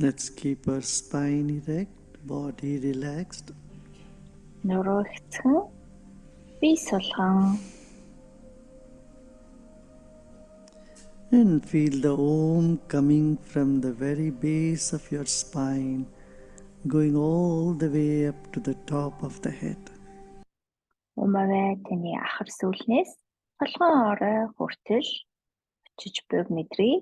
Let's keep our spine erect, body relaxed. Нуруугцхан, бие сулган. And feel the Om coming from the very base of your spine, going all the way up to the top of the head. Умавэ таны ахар сүүлнээс толгойн орой хүртэл очиж буйг мэдрээ.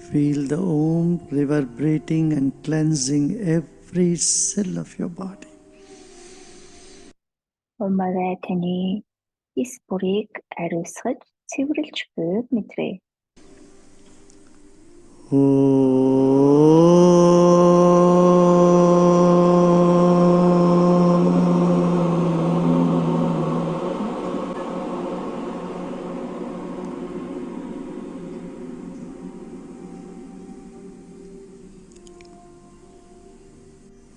Feel the Om reverberating and cleansing every cell of your body. Умавэ таны эс бүрийг ариусгаж цэвэрлж буйг мэдрээ.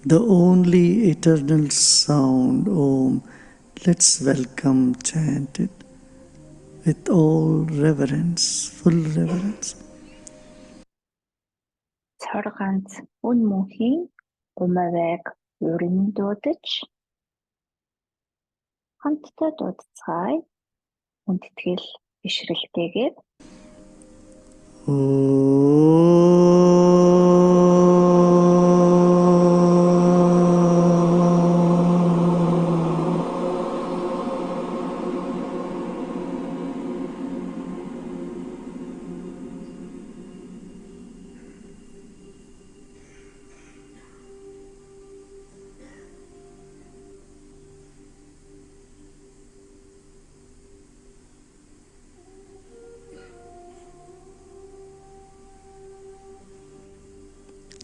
The only eternal sound, Om. Let's welcome, chant it with all reverence, full reverence. Цор ганц үн мөнхийн умавэг урин дуудаж хамтдаа дуудацгаая. Хүндэтгэл бишрэлтэйгээр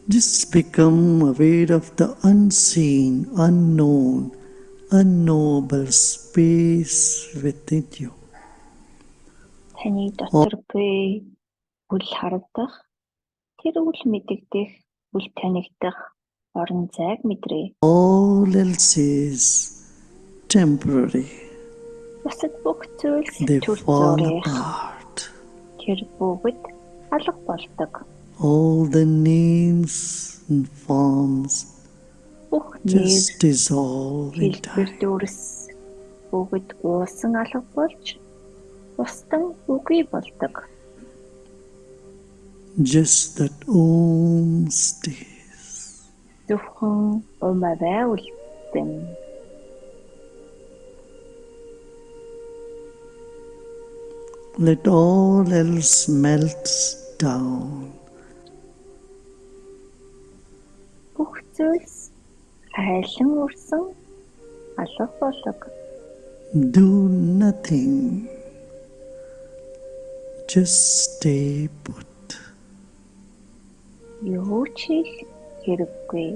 Just become aware of the unseen, unknown, unknowable space within you. таны дотор буй үл харагдах, тэр үл мэдэгдэх, үл танигдах орон зайг мэдрээ. All else is temporary. Бусад бүх зүйл They төр fall зурих, apart. тэр бүгд алга болдог. All the names and forms Бүх just нэр, dissolve in хэлбэр, time. дүрс бүгд уусан алга болж устан үгүй болдог. Just that Om stays. Зөвхөн умавэ үлдэн. Let all else melt down. Бүх зүйлс айлан урсан алга болдог. Do nothing. Just stay put. Юу ч хийх хэрэггүй.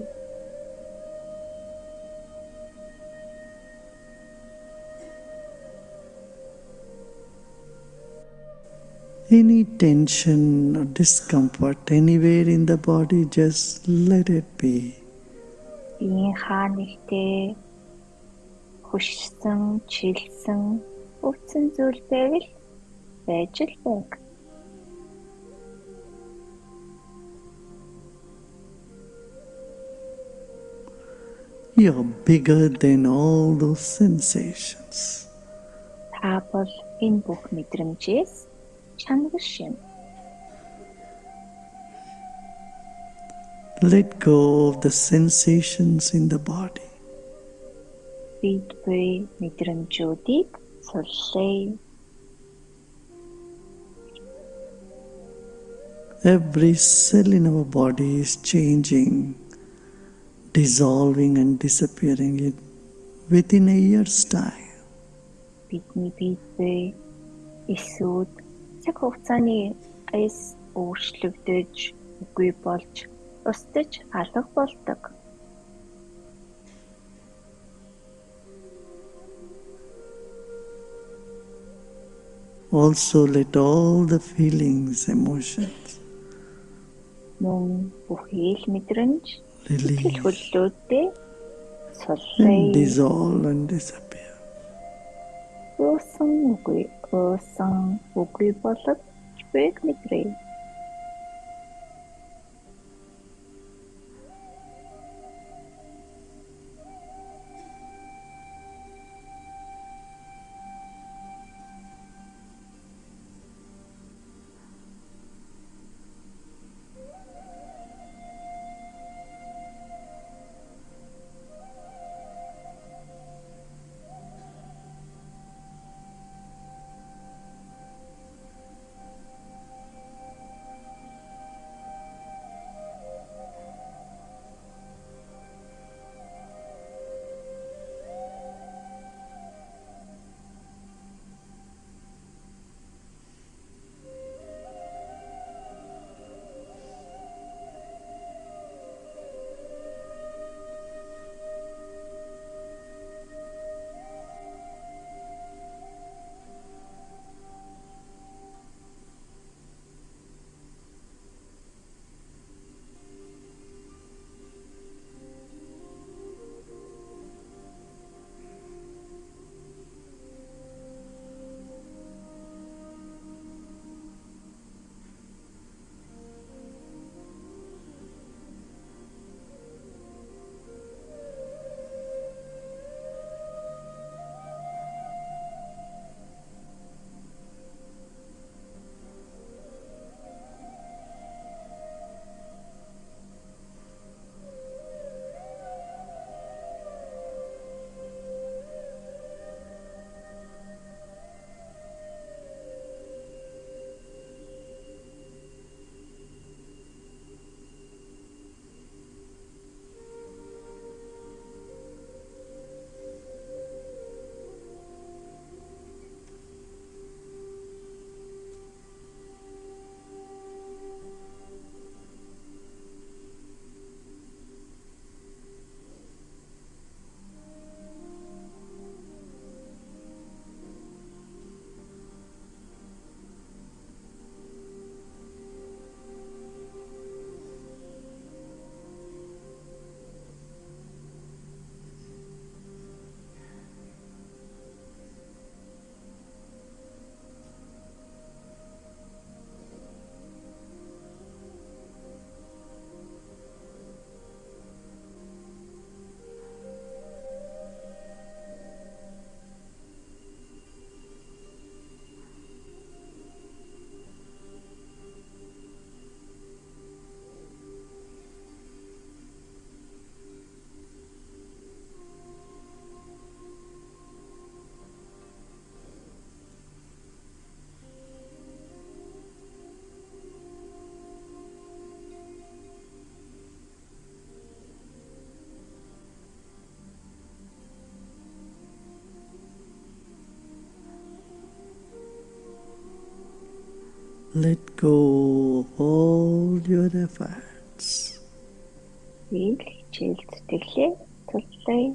Any tension or discomfort anywhere in the body, just let it be. Биеийн хаа нэгтээ хөшсөн, чилсэн, өвцөн зүйл байвал байж л байг. You're bigger than all those sensations. Та бол энэ бүх мэдрэмжээс чанар шин. Let go of the sensations in the body. Бид буй мэдрэмжүүдийг суллаа. Every cell in our body is changing, dissolving and disappearing within a year's time. Бидний бие буй эсүүд цаг хугацааны аяс өөрчлөгдөж үгүй болж устж алга болдог. Also, let all the feelings, emotions Мөн бүхий л мэдрэмж сэтгэл release хөдлөлтөө and суллая. dissolve and disappear. Уусан үгүй боловч бүг мэдрээ. Let go of all your efforts. Ийм л хичээл сэтгэлээ суллая.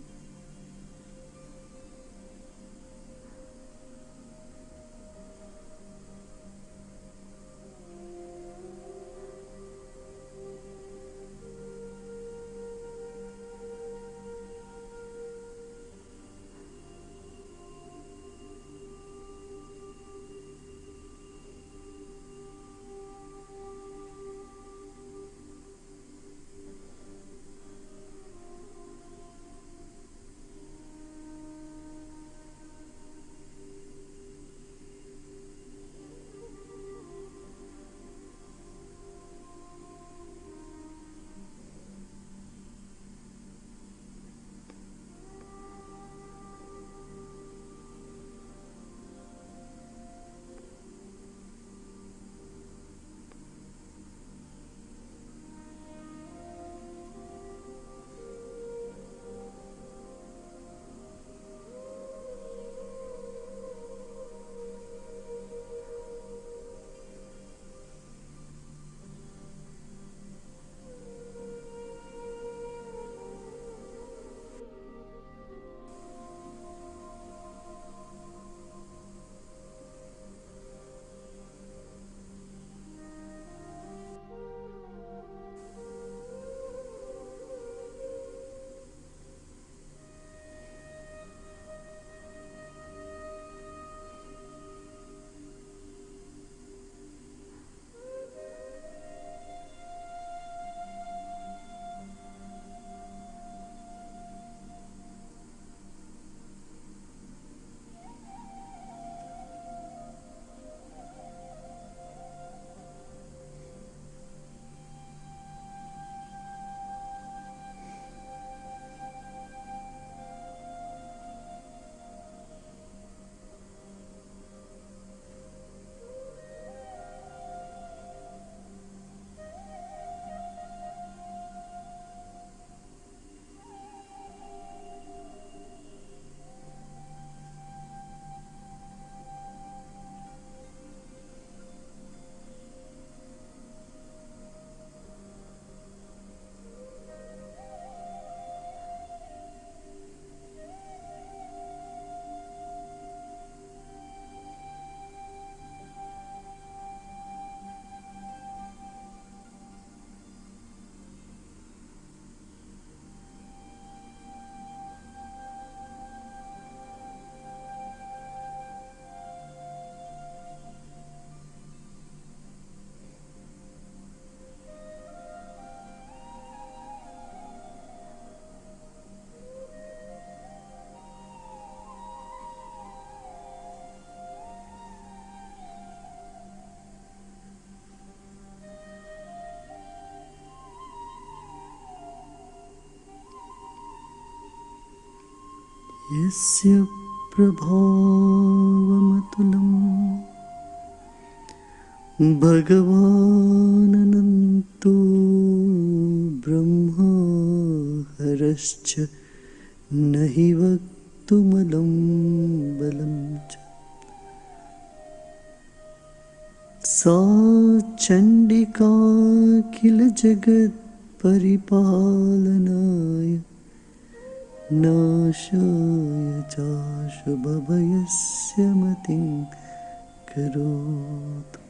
यस्य प्रभावमतुलं भगवानन्तो ब्रह्मा हरश्च न हि वक्तुमलं बलं च। सा चण्डिका किल जगत्परिपालनाय नाशाय चाशुभभयस्य मतिं करोतु।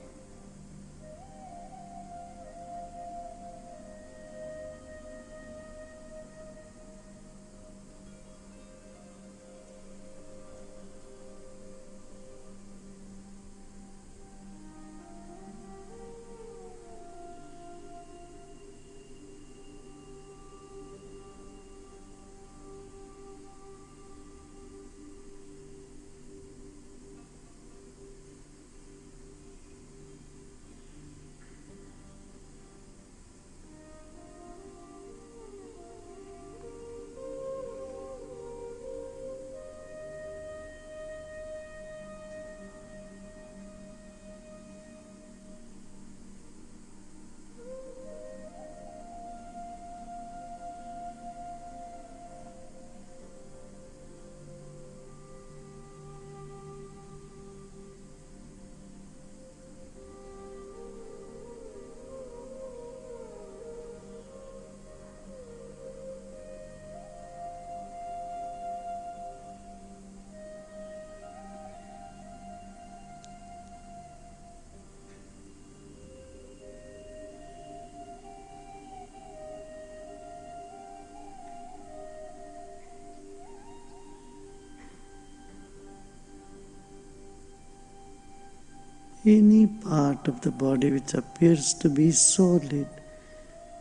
Any part of the body which appears to be solid,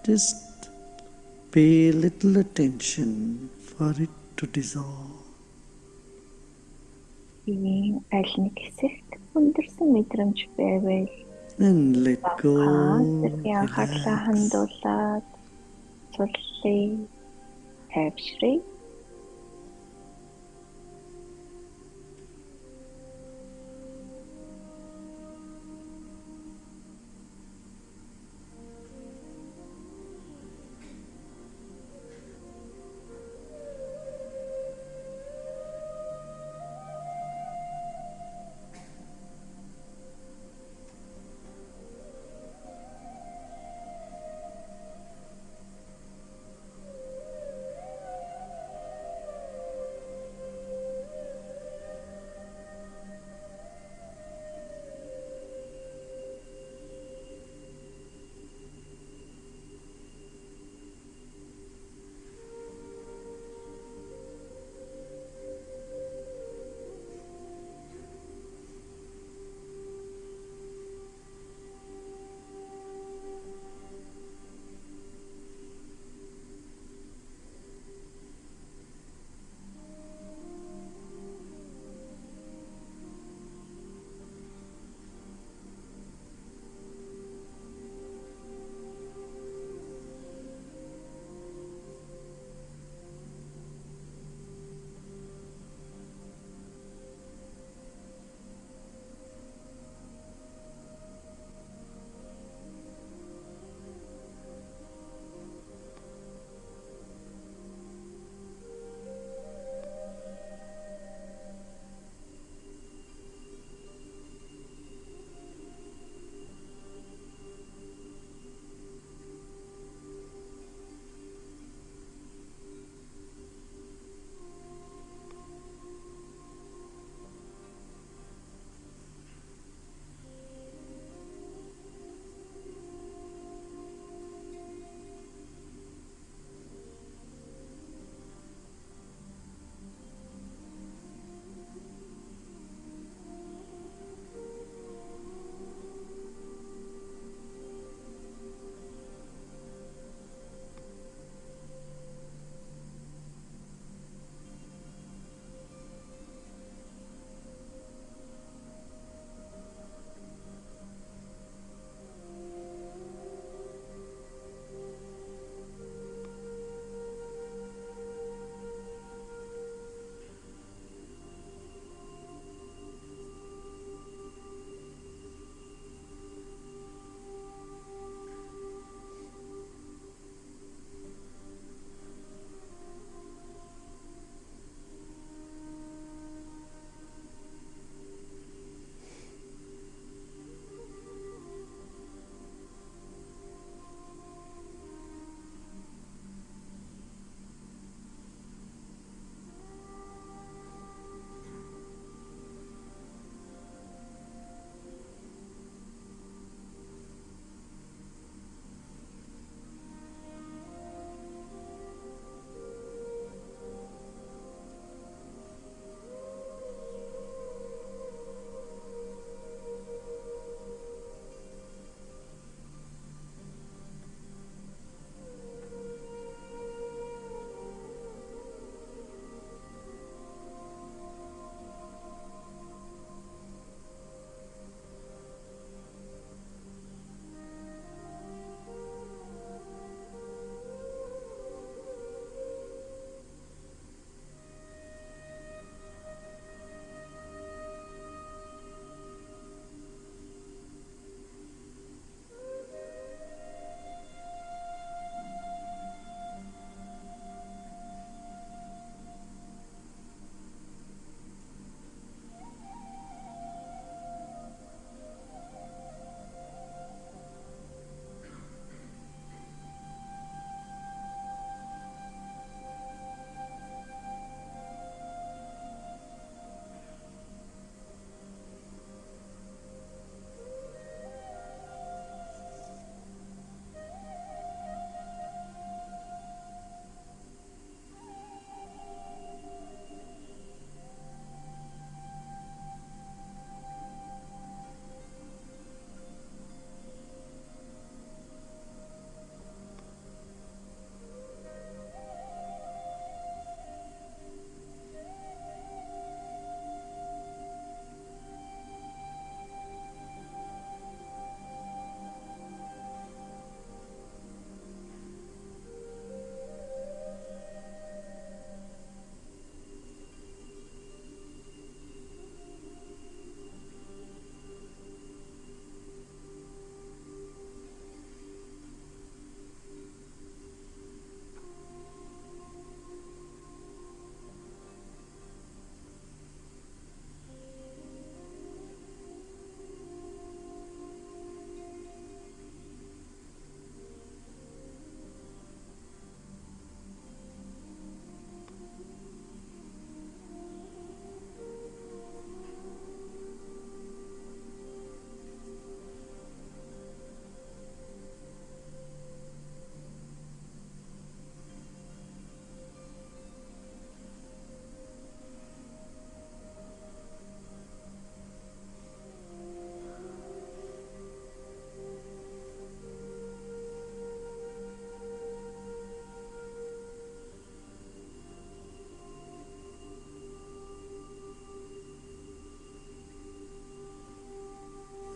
just pay little attention for it to dissolve. Аль нэг хэсэгт хүндэрсэн мэдрэмж байвал And let go. Зэргийн анхаарлаа хандуулаад цуглая, тайвшрая.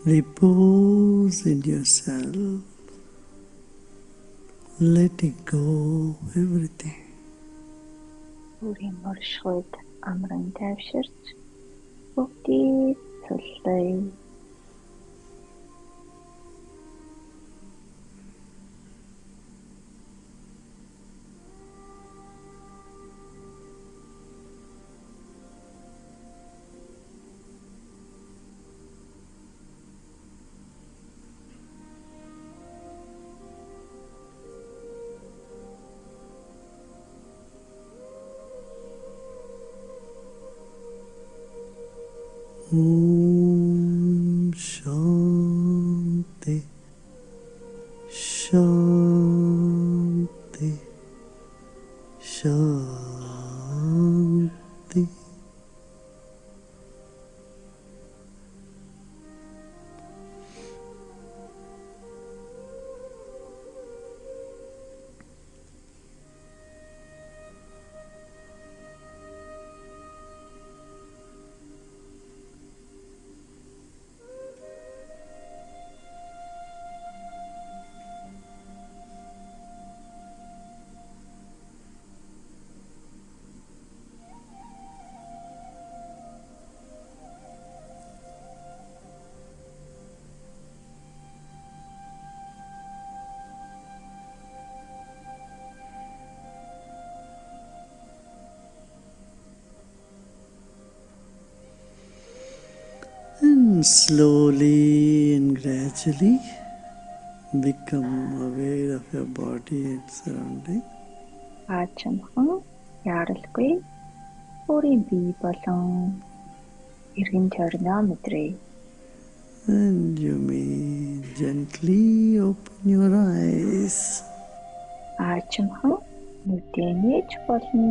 Repose in yourself, letting go everything. Өөрийн оршихуйд амран тайвширч бүгдийг суллая. Shanti, Shanti, Shanti. And slowly and gradually become aware of your body and surrounding. Аачмхан яаралгүй өөрийн бие болон эргэн тойрноо мэдрээ. And you may gently open your eyes. Аачмхан нүдээ нээж болно.